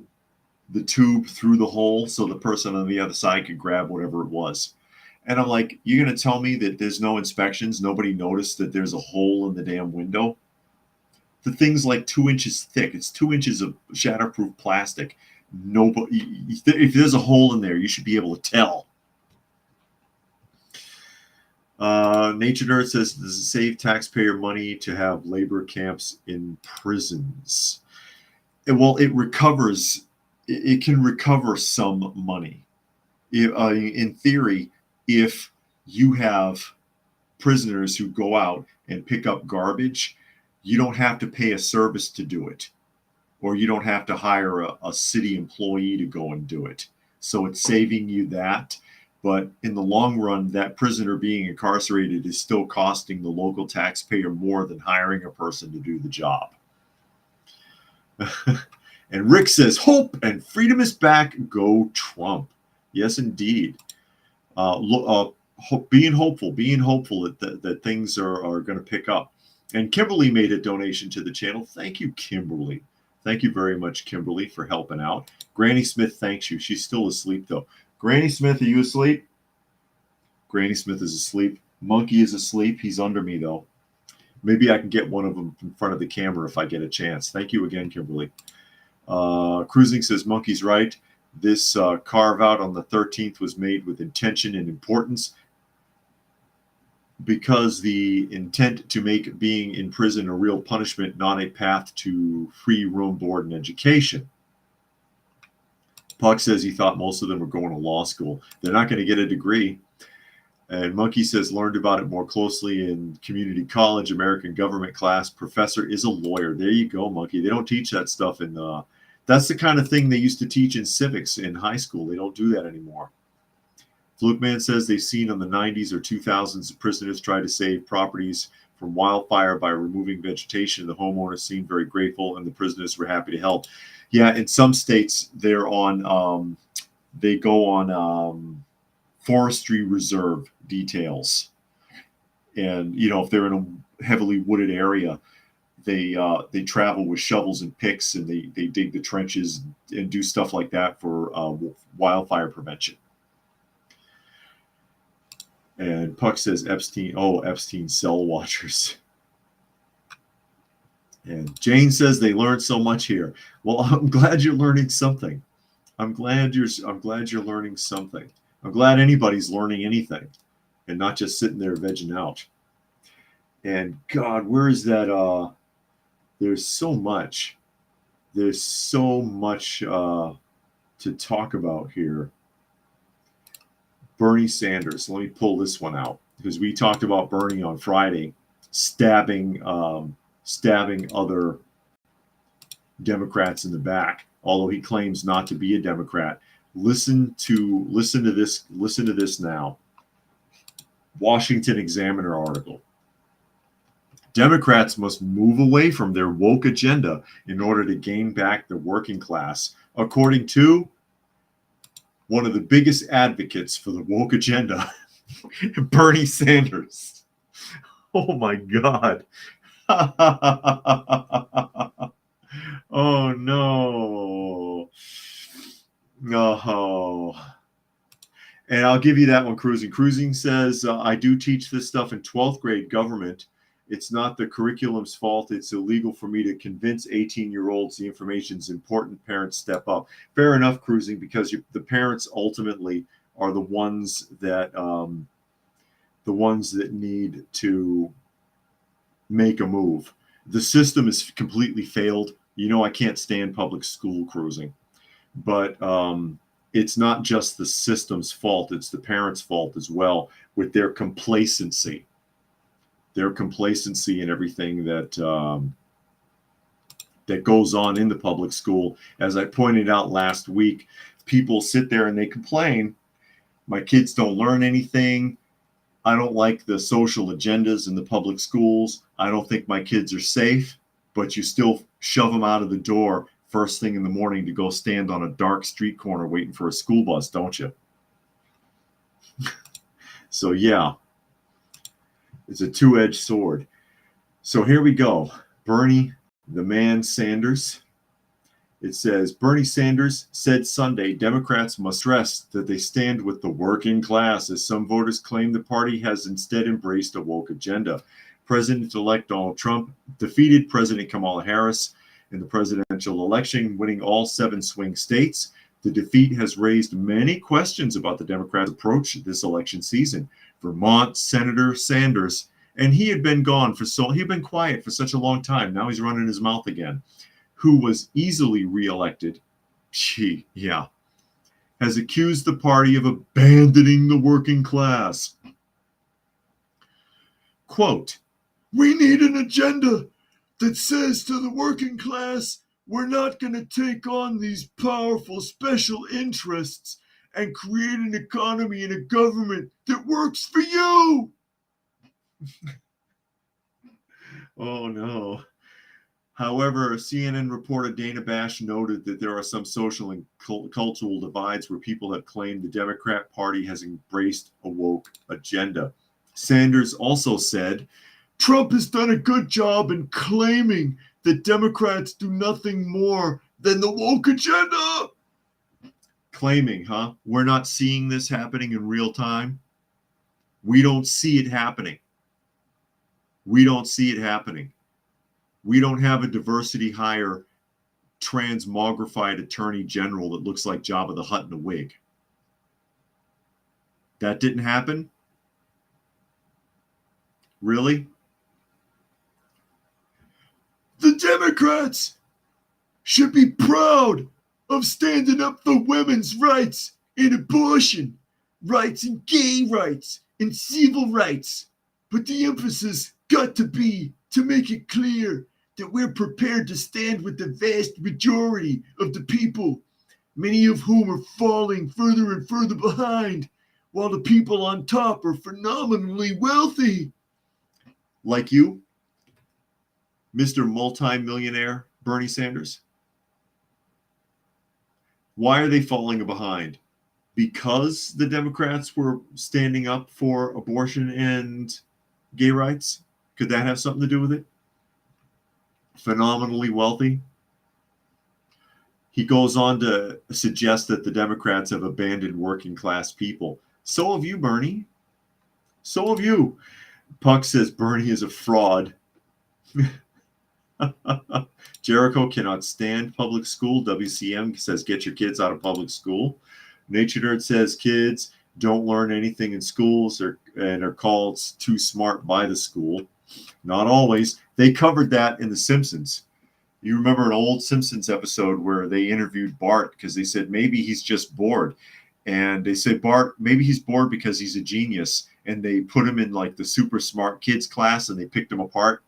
the tube through the hole so the person on the other side could grab whatever it was. And I'm like, you're going to tell me that there's no inspections? Nobody noticed that there's a hole in the damn window? The thing's like 2 inches thick. It's 2 inches of shatterproof plastic. Nobody, if there's a hole in there, you should be able to tell. Nature Nerd says, does it save taxpayer money to have labor camps in prisons? It recovers. It can recover some money. In theory, if you have prisoners who go out and pick up garbage, you don't have to pay a service to do it, or you don't have to hire a city employee to go and do it. So it's saving you that. But in the long run, that prisoner being incarcerated is still costing the local taxpayer more than hiring a person to do the job. And Rick says, hope and freedom is back. Go Trump. Yes, indeed. Being hopeful that things are going to pick up. And Kimberly made a donation to the channel. Thank you, Kimberly. Thank you very much, Kimberly, for helping out. Granny Smith thanks you. She's still asleep, though. Granny Smith, are you asleep? Granny Smith is asleep. Monkey is asleep. He's under me, though. Maybe I can get one of them in front of the camera if I get a chance. Thank you again, Kimberly. Cruising says Monkey's right. This carve out on the 13th was made with intention and importance, because the intent to make being in prison a real punishment, not a path to free room, board, and education. Puck says he thought most of them were going to law school. They're not going to get a degree. And Monkey says learned about it more closely in community college, American government class. Professor is a lawyer. There you go, Monkey. They don't teach that stuff in that's the kind of thing they used to teach in civics in high school. They don't do that anymore. Fluke Man says they've seen in the 90s or 2000s prisoners try to save properties from wildfire by removing vegetation. The homeowners seemed very grateful, and the prisoners were happy to help. Yeah, in some states they're on. They go on forestry reserve details, and if they're in a heavily wooded area, they travel with shovels and picks, and they dig the trenches and do stuff like that for wildfire prevention. And Puck says Epstein cell watchers. And Jane says they learned so much here. Well, I'm glad you're learning something. I'm glad you're learning something. I'm glad anybody's learning anything and not just sitting there vegging out. And God, where is that? There's so much. There's so much to talk about here. Bernie Sanders. Let me pull this one out, because we talked about Bernie on Friday stabbing other Democrats in the back, although he claims not to be a Democrat. Listen to this now. Washington Examiner article. Democrats must move away from their woke agenda in order to gain back the working class, according to one of the biggest advocates for the woke agenda, Bernie Sanders. Oh my God. Oh no. Oh. And I'll give you that one, Cruising. Cruising says, I do teach this stuff in 12th grade government. It's not the curriculum's fault. It's illegal for me to convince 18-year-olds the information's important. Parents step up. Fair enough, Cruising, because the parents ultimately are the ones that need to make a move. The system is completely failed. I can't stand public school, Cruising, but it's not just the system's fault. It's the parents' fault as well, with their complacency. Their complacency in everything that goes on in the public school. As I pointed out last week, people sit there and they complain, my kids don't learn anything. I don't like the social agendas in the public schools. I don't think my kids are safe, but you still shove them out of the door first thing in the morning to go stand on a dark street corner waiting for a school bus, don't you? So yeah. It's a two-edged sword. So here we go. Bernie, the man Sanders. It says, Bernie Sanders said Sunday, Democrats must stress that they stand with the working class, as some voters claim the party has instead embraced a woke agenda. President-elect Donald Trump defeated President Kamala Harris in the presidential election, winning all 7 swing states. The defeat has raised many questions about the Democrats' approach this election season. Vermont Senator Sanders, and he had been quiet for such a long time. Now he's running his mouth again. Who was easily reelected, has accused the party of abandoning the working class. Quote, we need an agenda that says to the working class, we're not going to take on these powerful special interests and create an economy and a government that works for you. Oh, no. However, CNN reporter Dana Bash noted that there are some social and cultural divides where people have claimed the Democrat Party has embraced a woke agenda. Sanders also said, Trump has done a good job in claiming that Democrats do nothing more than the woke agenda. Claiming, huh? We're not seeing this happening in real time. We don't see it happening. We don't see it happening. We don't have a diversity hire transmogrified attorney general that looks like Jabba the Hutt in a wig. That didn't happen? Really? The Democrats should be proud of standing up for women's rights and abortion rights and gay rights and civil rights. But the emphasis got to be to make it clear that we're prepared to stand with the vast majority of the people, many of whom are falling further and further behind, while the people on top are phenomenally wealthy. Like you, Mr. Multi-millionaire Bernie Sanders. Why are they falling behind? Because the Democrats were standing up for abortion and gay rights? Could that have something to do with it? Phenomenally wealthy? He goes on to suggest that the Democrats have abandoned working class people. So have you, Bernie. So have you. Puck says Bernie is a fraud. Jericho cannot stand public school. WCM says get your kids out of public school. Nature Nerd says kids don't learn anything in schools and are called too smart by the school. Not always. They covered that in The Simpsons. You remember an old Simpsons episode where they interviewed Bart because they said maybe he's just bored. And they said, Bart, maybe he's bored because he's a genius. And they put him in like the super smart kids class and they picked him apart.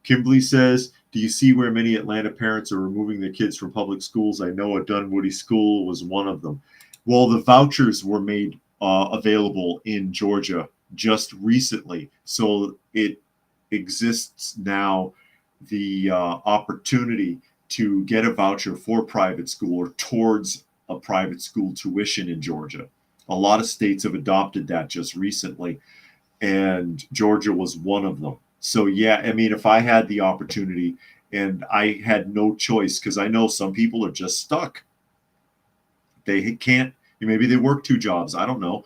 Kimberly says, do you see where many Atlanta parents are removing their kids from public schools? I know a Dunwoody school was one of them. Well, the vouchers were made available in Georgia just recently. So it exists now, the opportunity to get a voucher for private school or towards a private school tuition in Georgia. A lot of states have adopted that just recently, and Georgia was one of them. So, yeah, I mean, if I had the opportunity and I had no choice, because I know some people are just stuck. They can't, maybe they work 2 jobs, I don't know.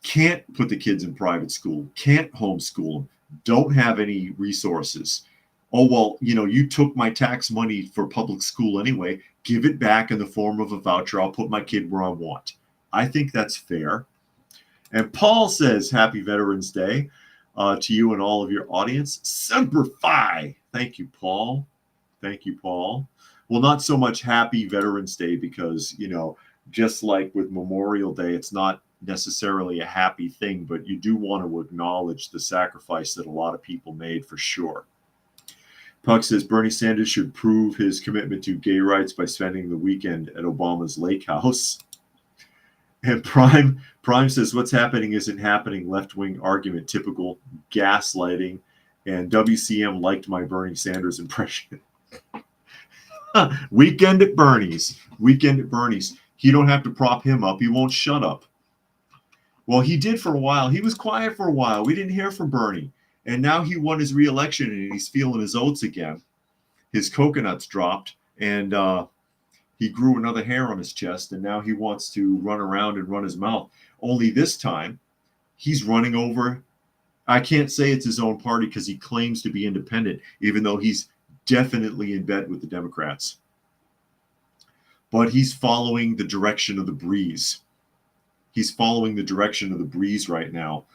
Can't put the kids in private school, can't homeschool them, don't have any resources. Oh, well, you took my tax money for public school anyway. Give it back in the form of a voucher. I'll put my kid where I want. I think that's fair. And Paul says, Happy Veterans Day to you and all of your audience. Semper Fi. Thank you, Paul. Thank you, Paul. Well, not so much Happy Veterans Day because, just like with Memorial Day, it's not necessarily a happy thing, but you do want to acknowledge the sacrifice that a lot of people made for sure. Puck says Bernie Sanders should prove his commitment to gay rights by spending the weekend at Obama's lake house. And Prime says what's happening isn't happening. Left-wing argument, typical gaslighting. And WCM liked my Bernie Sanders impression. Weekend at Bernie's. Weekend at Bernie's. You don't have to prop him up. He won't shut up. Well, he did for a while. He was quiet for a while. We didn't hear from Bernie. And now he won his re-election and he's feeling his oats again. His coconuts dropped and he grew another hair on his chest. And now he wants to run around and run his mouth. Only this time he's running over. I can't say it's his own party because he claims to be independent, even though he's definitely in bed with the Democrats. But he's following the direction of the breeze. He's following the direction of the breeze right now.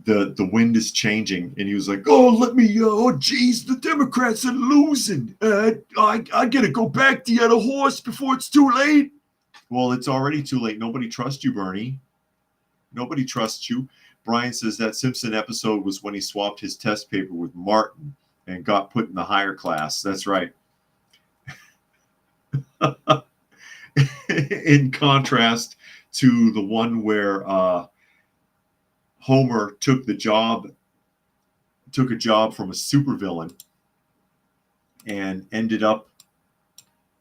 The wind is changing, and he was like, oh, geez, the Democrats are losing. I got to go back to the other horse before it's too late. Well, it's already too late. Nobody trusts you, Bernie. Nobody trusts you. Brian says that Simpson episode was when he swapped his test paper with Martin and got put in the higher class. That's right. In contrast to the one where Homer took a job from a supervillain and ended up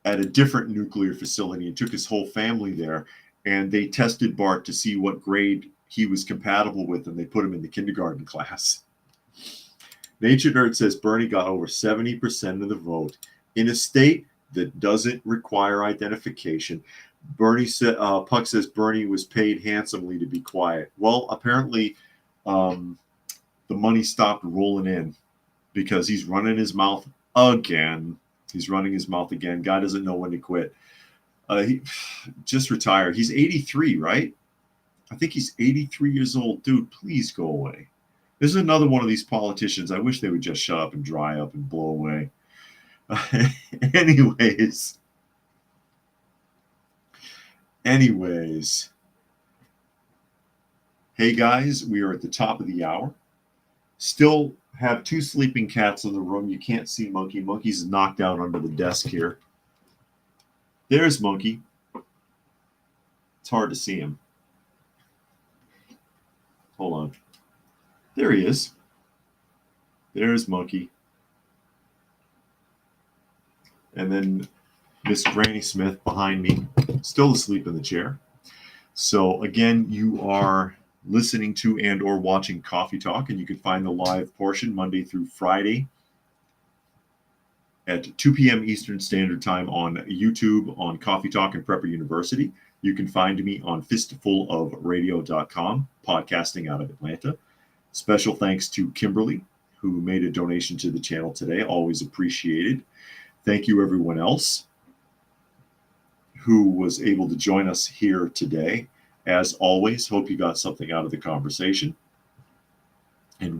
at a different nuclear facility and took his whole family there. And they tested Bart to see what grade he was compatible with, and they put him in the kindergarten class. Nature Nerd says Bernie got over 70% of the vote in a state that doesn't require identification. Puck says Bernie was paid handsomely to be quiet. Well, apparently the money stopped rolling in because he's running his mouth again. He's running his mouth again. Guy doesn't know when to quit. He just retired. He's 83, right? I think he's 83 years old. Dude, please go away. This is another one of these politicians. I wish they would just shut up and dry up and blow away. Anyways. Hey guys, we are at the top of the hour. Still have two sleeping cats in the room. You can't see Monkey. Monkey's knocked out under the desk here. There's Monkey. It's hard to see him. Hold on. There he is. There's Monkey. And then Miss Granny Smith behind me, still asleep in the chair. So again, you are listening to and or watching Coffee Talk, and you can find the live portion Monday through Friday at 2 p.m. Eastern Standard Time on YouTube on Coffee Talk and Prepper University. You can find me on fistfulofradio.com, podcasting out of Atlanta. Special thanks to Kimberly, who made a donation to the channel today. Always appreciated. Thank you, everyone else who was able to join us here today. As always, hope you got something out of the conversation. And we